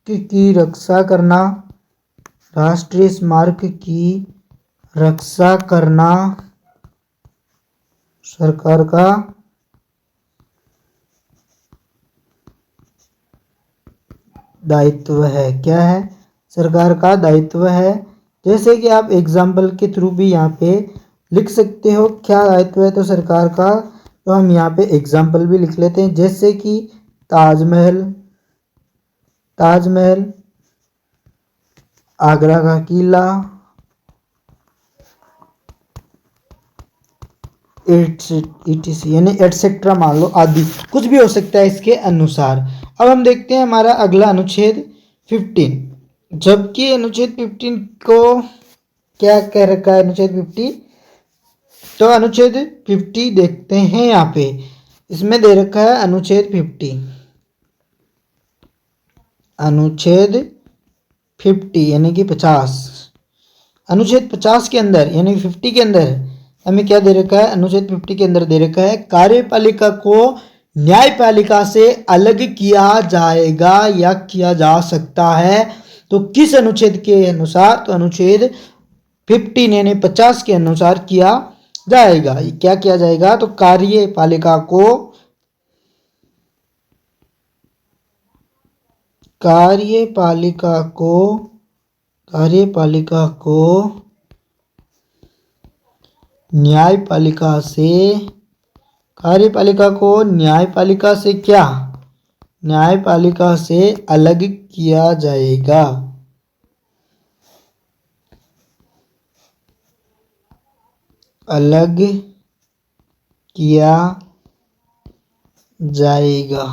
की रक्षा करना, राष्ट्रीय स्मारक की रक्षा करना सरकार का दायित्व है। क्या है, सरकार का दायित्व है। जैसे कि आप एग्जाम्पल के थ्रू भी यहाँ पे लिख सकते हो क्या दायित्व है तो सरकार का, तो हम यहाँ पे एग्जाम्पल भी लिख लेते हैं। जैसे कि ताजमहल, आगरा का किला, etc यानी एटसेट्रा मान लो, आदि कुछ भी हो सकता है इसके अनुसार। अब हम देखते हैं हमारा अगला अनुच्छेद 15। जबकि अनुच्छेद 15 को क्या कह रखा है अनुच्छेद 50, तो अनुच्छेद 50 देखते हैं यहाँ पे, इसमें दे रखा है अनुच्छेद 50, अनुच्छेद 50 यानी कि 50। अनुच्छेद 50 के अंदर यानी 50 के अंदर हमें क्या दे रखा है, अनुच्छेद 50 के अंदर दे रखा है कार्यपालिका को न्यायपालिका से अलग किया जाएगा या किया जा सकता है। तो किस अनुच्छेद के अनुसार, तो अनुच्छेद 15 यानी 50 के अनुसार किया जाएगा। क्या किया जाएगा, तो कार्यपालिका को न्यायपालिका से क्या, न्यायपालिका से अलग किया जाएगा। अलग किया जाएगा।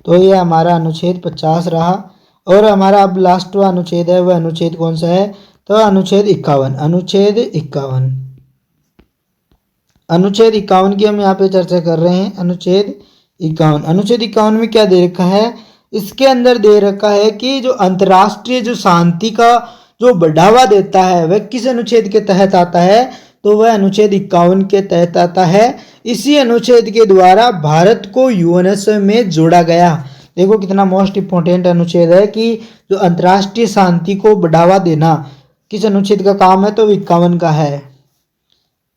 तो ये हमारा अनुच्छेद 50 रहा। और हमारा अब लास्ट अनुच्छेद है, वह अनुच्छेद कौन सा है, तो अनुच्छेद 51। अनुच्छेद 51 की हम यहाँ पे चर्चा कर रहे हैं। अनुच्छेद 51 में क्या दे रखा है, इसके अंदर दे रखा है कि जो अंतर्राष्ट्रीय जो शांति का जो बढ़ावा देता है वह किस अनुच्छेद के तहत आता है, तो वह अनुच्छेद 51 के तहत आता है। इसी अनुच्छेद के द्वारा भारत को यूएनएसओ में जोड़ा गया। देखो कितना मोस्ट इंपोर्टेंट अनुच्छेद है कि जो अंतर्राष्ट्रीय शांति को बढ़ावा देना किस अनुच्छेद का काम है, तो 51 का है।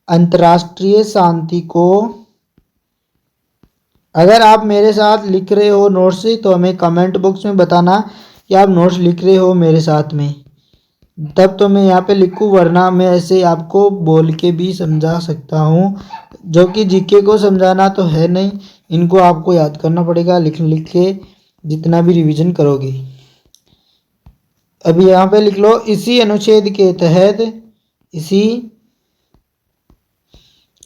अंतर्राष्ट्रीय शांति को, अगर आप मेरे साथ लिख रहे हो नोट्स तो हमें कमेंट बॉक्स में बताना कि आप नोट्स लिख रहे हो मेरे साथ में, तब तो मैं यहाँ पे लिखूँ, वरना मैं ऐसे आपको बोल के भी समझा सकता हूँ, जो कि जीके को समझाना तो है नहीं, इनको आपको याद करना पड़ेगा लिख के जितना भी रिवीजन करोगे। अभी यहाँ पे लिख लो, इसी अनुच्छेद के तहत,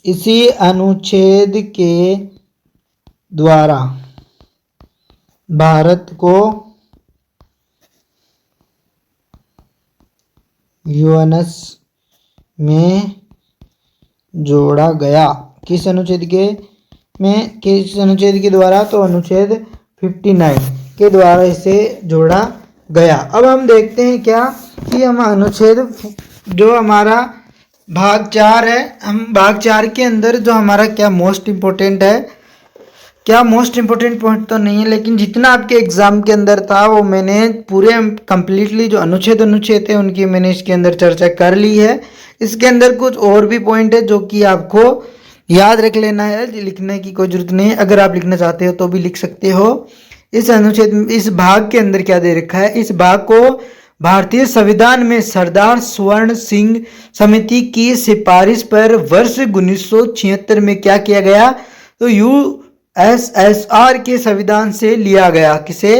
इसी अनुच्छेद के द्वारा भारत को यूएनएस में जोड़ा गया। किस अनुच्छेद के में, किस अनुच्छेद के द्वारा, तो अनुच्छेद 59 के द्वारा इसे जोड़ा गया। अब हम देखते हैं क्या कि हम अनुच्छेद जो हमारा भाग 4 है, हम भाग 4 के अंदर जो हमारा क्या मोस्ट इम्पोर्टेंट है, क्या मोस्ट इम्पोर्टेंट पॉइंट तो नहीं है, लेकिन जितना आपके एग्जाम के अंदर था वो मैंने पूरे कंप्लीटली जो अनुच्छेद है उनकी मैंने इसके अंदर चर्चा कर ली है। इसके अंदर कुछ और भी पॉइंट है जो कि आपको याद रख लेना है, लिखने की कोई जरूरत नहीं है। अगर आप लिखना चाहते हो तो भी लिख सकते हो। इस अनुच्छेद, इस भाग के अंदर क्या दे रखा है, इस भाग को भारतीय संविधान में सरदार स्वर्ण सिंह समिति की सिफारिश पर वर्ष 1976 में क्या किया गया, तो यूएसएसआर के संविधान से लिया गया। किसे,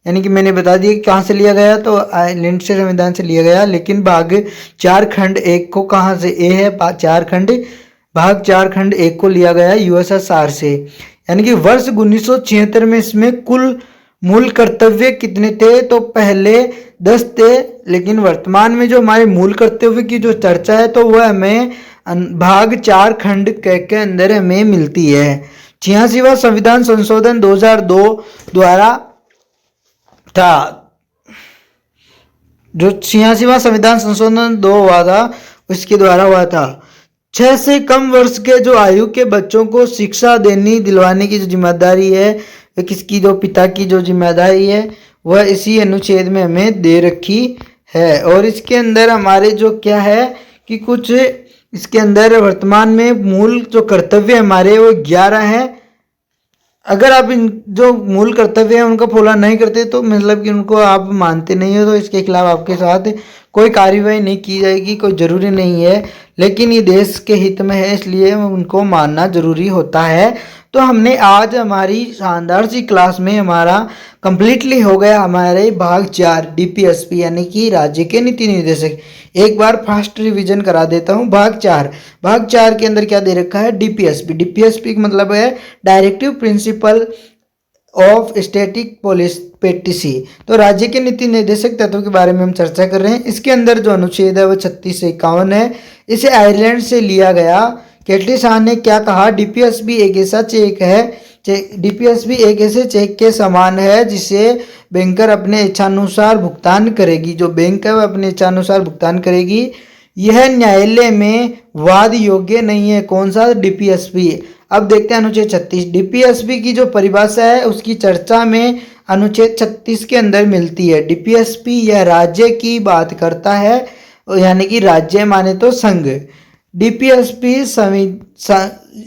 यानी कि मैंने बता दिया कहाँ से लिया गया, तो आयरलैंड से संविधान से लिया गया। लेकिन भाग 4 खंड 1 को कहाँ से, ए है भाग 4 खंड 1 को लिया गया यूएसएसआर से। यानी कि वर्ष 1976 में इसमें कुल मूल कर्तव्य कितने थे, तो पहले 10 थे, लेकिन वर्तमान में जो हमारे मूल कर्तव्य की जो चर्चा है तो वह हमें भाग 4 खंड के अंदर हमें मिलती है। 86वां संविधान संशोधन 2002 द्वारा था, जो 86वां संविधान संशोधन 2 हुआ था उसके द्वारा हुआ था। 6 से कम वर्ष के जो आयु के बच्चों को शिक्षा दिलवाने की जो जिम्मेदारी है, किसकी, जो पिता की जो जिम्मेदारी है, वह इसी अनुच्छेद में हमें दे रखी है। और इसके अंदर हमारे जो क्या है कि कुछ इसके अंदर वर्तमान में मूल जो कर्तव्य हमारे वो 11 है। अगर आप इन जो मूल कर्तव्य है उनका फॉलो नहीं करते तो मतलब कि उनको आप मानते नहीं हो, तो इसके खिलाफ आपके साथ कोई कार्यवाही नहीं की जाएगी, कोई ज़रूरी नहीं है, लेकिन ये देश के हित में है इसलिए उनको मानना ज़रूरी होता है। तो हमने आज हमारी शानदार सी क्लास में हमारा कंप्लीटली हो गया हमारे भाग 4 डीपीएसपी यानी कि राज्य के नीति निर्देशक। एक बार फास्ट रिवीजन करा देता हूँ। भाग 4 के अंदर क्या दे रखा है? डीपीएसपी। डीपीएसपी का मतलब है directive principle of static policy. तो राज्य के नीति निर्देशक तत्व के बारे में हम चर्चा कर रहे हैं। इसके अंदर जो अनुच्छेद है वो 36 से 51 है। इसे आयरलैंड से लिया गया। केटली शाह ने क्या कहा? डीपीएसपी एक ऐसा चेक है, डीपीएसपी एक ऐसे चेक के समान है जिसे बैंकर अपने इच्छानुसार भुगतान करेगी। जो बैंक है वह अपने इच्छानुसार भुगतान करेगी। यह न्यायालय में वाद योग्य नहीं है। कौन सा? डीपीएसपी। अब देखते हैं अनुच्छेद 36। डीपीएसपी की जो परिभाषा है उसकी चर्चा में अनुच्छेद 36 के अंदर मिलती है। डीपीएसपी यह राज्य की बात करता है, यानी कि राज्य माने तो संघ। डीपीएसपी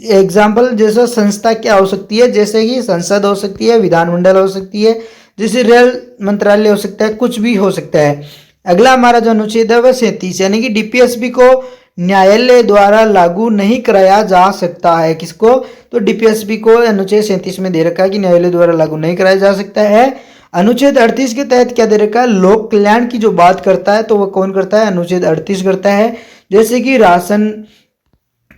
एग्जाम्पल जैसे संस्था क्या हो सकती है? जैसे कि संसद हो सकती है, विधानमंडल हो सकती है, जैसे रेल मंत्रालय हो सकता है, कुछ भी हो सकता है। अगला हमारा जो अनुच्छेद है वह 37, यानी कि डीपीएसपी को न्यायालय द्वारा लागू नहीं कराया जा सकता है। किसको? तो डीपीएसपी को अनुच्छेद 37 में दे रखा है कि न्यायालय द्वारा लागू नहीं कराया जा सकता है। अनुच्छेद 38 के तहत क्या दे रखा है? लोक कल्याण की जो बात करता है तो वह कौन करता है? अनुच्छेद 38 करता है। जैसे कि राशन,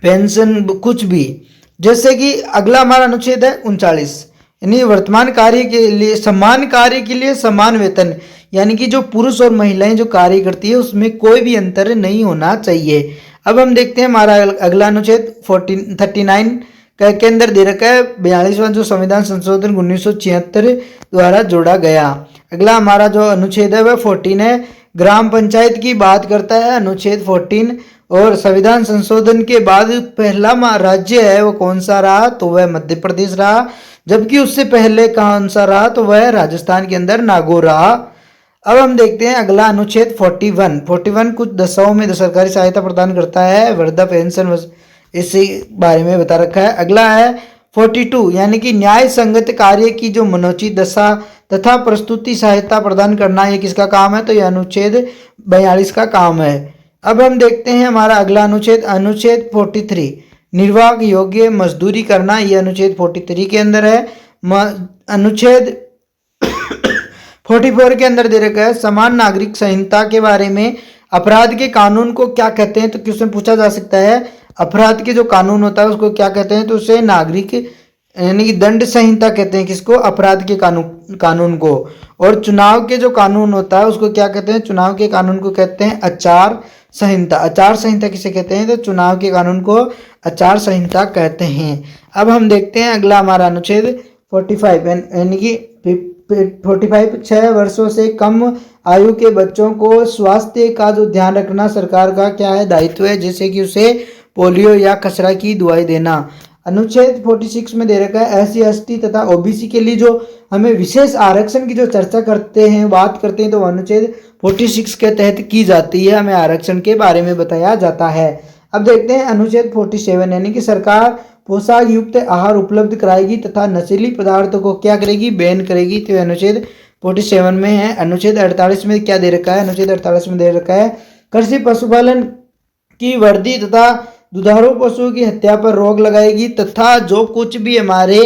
पेंशन, कुछ भी। जैसे कि अगला हमारा अनुच्छेद है 39, यानी वर्तमान कार्य के लिए समान कार्य के लिए समान वेतन, यानी कि जो पुरुष और महिलाएं जो कार्य करती है उसमें कोई भी अंतर नहीं होना चाहिए। अब हम देखते हैं हमारा अगला अनुच्छेद 39 के अंदर दे रखा है 42वां जो संविधान संशोधन 1976 द्वारा जोड़ा गया। अगला हमारा जो अनुच्छेद है वह 14 है, ग्राम पंचायत की बात करता है अनुच्छेद 14। और संविधान संशोधन के बाद पहला राज्य है वो कौन सा रहा? तो वह मध्य प्रदेश रहा। जबकि उससे पहले कौन सा रहा? तो वह राजस्थान के अंदर नागौर रहा। अब हम देखते हैं अगला अनुच्छेद 41 कुछ दशाओं में सरकारी सहायता प्रदान करता है, वृद्धा पेंशन, इसी बारे में बता रखा है। अगला है 42, यानी कि न्याय संगत कार्य की जो मनोचित दशा तथा प्रस्तुति सहायता प्रदान करना, ये किसका काम है? तो यह अनुच्छेद 42 का काम है। अब हम देखते हैं हमारा अगला अनुच्छेद 43, निर्वाह योग्य मजदूरी करना, यह अनुच्छेद 43 के अंदर है। अनुच्छेद 44 के अंदर दे रखा है समान नागरिक संहिता के बारे में। अपराध के कानून को क्या कहते हैं? तो क्वेश्चन पूछा जा सकता है, अपराध के जो कानून होता है उसको क्या कहते हैं? तो उसे नागरिक यानी कि दंड संहिता कहते हैं। किसको? अपराध के कानून को। और चुनाव के जो कानून होता है उसको क्या कहते हैं? चुनाव के कानून को कहते हैं आचार संहिता। आचार संहिता किसे कहते हैं? तो चुनाव के कानून को आचार संहिता कहते हैं। अब हम देखते हैं अगला हमारा अनुच्छेद 45, यानी कि 45 6 वर्षों से कम आयु के बच्चों को स्वास्थ्य का जो ध्यान रखना सरकार का क्या है? दायित्व है, जैसे कि उसे पोलियो या खसरा की दवाई देना। अनुच्छेद 46 में दे रखा है SC ST तथा OBC के लिए जो हमें विशेष आरक्षण की जो चर्चा करते हैं, बात करते हैं, तो अनुच्छेद 46 के तहत की जाती है, हमें आरक्षण के बारे में बताया जाता है। अब देखते हैं अनुच्छेद 47, यानी कि सरकार पोषक युक्त आहार उपलब्ध कराएगी तथा नशीली पदार्थों को क्या करेगी? बैन करेगी। तो अनुच्छेद 47 में है। अनुच्छेद 48 में क्या दे रखा है? अनुच्छेद 48 में दे रखा है कृषि पशुपालन की वर्दी तथा दुधारू पशुओं की हत्या पर रोक लगाएगी तथा जो कुछ भी हमारे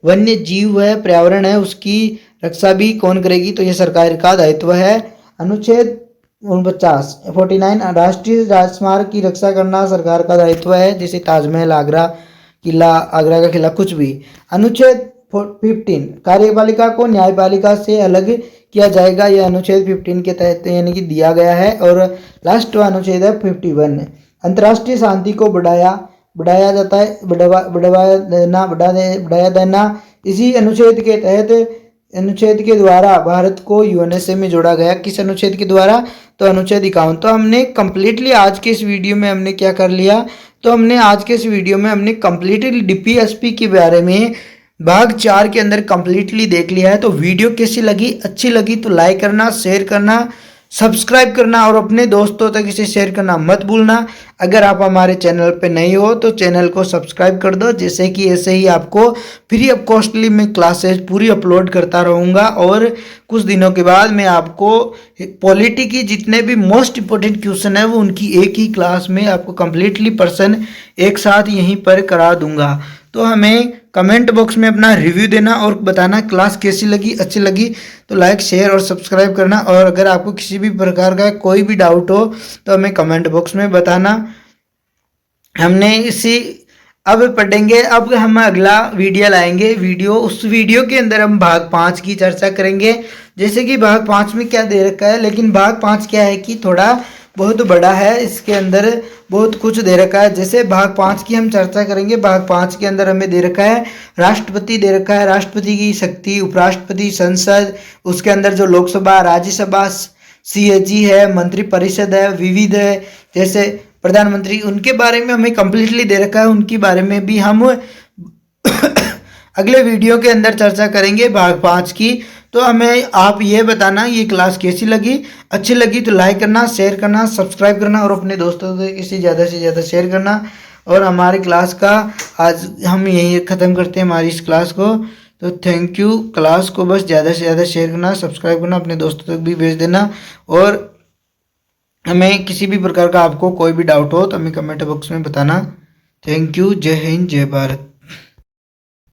वन्य जीव है, पर्यावरण है, उसकी रक्षा भी कौन करेगी? तो यह सरकार का दायित्व है। अनुच्छेद 49 राष्ट्रीय राजमार्ग की रक्षा करना सरकार का दायित्व है, जैसे ताजमहल, आगरा का किला, कुछ भी। अनुच्छेद 15 कार्यपालिका को न्यायपालिका से अलग किया जाएगा, यह अनुच्छेद 15 के तहत यानी कि दिया गया है। और लास्ट अनुच्छेद है 51, अंतर्राष्ट्रीय शांति को बढ़ाया जाता है, बढ़ाया देना। इसी अनुच्छेद के तहत अनुच्छेद के द्वारा भारत को यूएनएसए में जोड़ा गया। किस अनुच्छेद के द्वारा? तो अनुच्छेद 51। तो हमने कंप्लीटली आज के इस वीडियो में हमने क्या कर लिया? तो हमने आज के इस वीडियो में हमने कंप्लीटली डीपीएसपी के बारे में भाग 4 के अंदर कंप्लीटली देख लिया है। तो वीडियो कैसी लगी? अच्छी लगी तो लाइक करना, शेयर करना, सब्सक्राइब करना और अपने दोस्तों तक इसे शेयर करना मत भूलना। अगर आप हमारे चैनल पे नए हो तो चैनल को सब्सक्राइब कर दो, जैसे कि ऐसे ही आपको फ्री ऑफ कॉस्टली मैं क्लासेस पूरी अपलोड करता रहूँगा। और कुछ दिनों के बाद मैं आपको पॉलिटी की जितने भी मोस्ट इम्पोर्टेंट क्वेश्चन है वो उनकी एक ही क्लास में आपको कम्प्लीटली पर्सन एक साथ यहीं पर करा दूंगा। तो हमें कमेंट बॉक्स में अपना रिव्यू देना और बताना क्लास कैसी लगी, अच्छी लगी तो लाइक शेयर और सब्सक्राइब करना। और अगर आपको किसी भी प्रकार का कोई भी डाउट हो तो हमें कमेंट बॉक्स में बताना। हमने इसी अब पढ़ेंगे, अब हम अगला वीडियो लाएंगे, उस वीडियो के अंदर हम भाग 5 की चर्चा करेंगे। जैसे कि भाग 5 में क्या दे रखा है, लेकिन भाग 5 क्या है कि थोड़ा बहुत बड़ा है, इसके अंदर बहुत कुछ दे रखा है। जैसे भाग 5 की हम चर्चा करेंगे, भाग 5 के अंदर हमें दे रखा है राष्ट्रपति दे रखा है, राष्ट्रपति की शक्ति, उपराष्ट्रपति, संसद, उसके अंदर जो लोकसभा, राज्यसभा, सीएजी है, मंत्रिपरिषद है, विविध है, जैसे प्रधानमंत्री, उनके बारे में हमें कंप्लीटली दे रखा है। उनके बारे में भी हम अगले वीडियो के अंदर चर्चा करेंगे भाग 5 की। तो हमें आप ये बताना ये क्लास कैसी लगी, अच्छी लगी तो लाइक करना, शेयर करना, सब्सक्राइब करना और अपने दोस्तों से इसे ज़्यादा से ज़्यादा शेयर करना। और हमारी क्लास का आज हम यही ख़त्म करते हैं हमारी इस क्लास को। तो थैंक यू। क्लास को बस ज़्यादा से ज़्यादा शेयर करना, सब्सक्राइब करना, अपने दोस्तों तक भी भेज देना। और हमें किसी भी प्रकार का आपको कोई भी डाउट हो तो हमें कमेंट बॉक्स में बताना। Thank you. जय हिंद, जय भारत।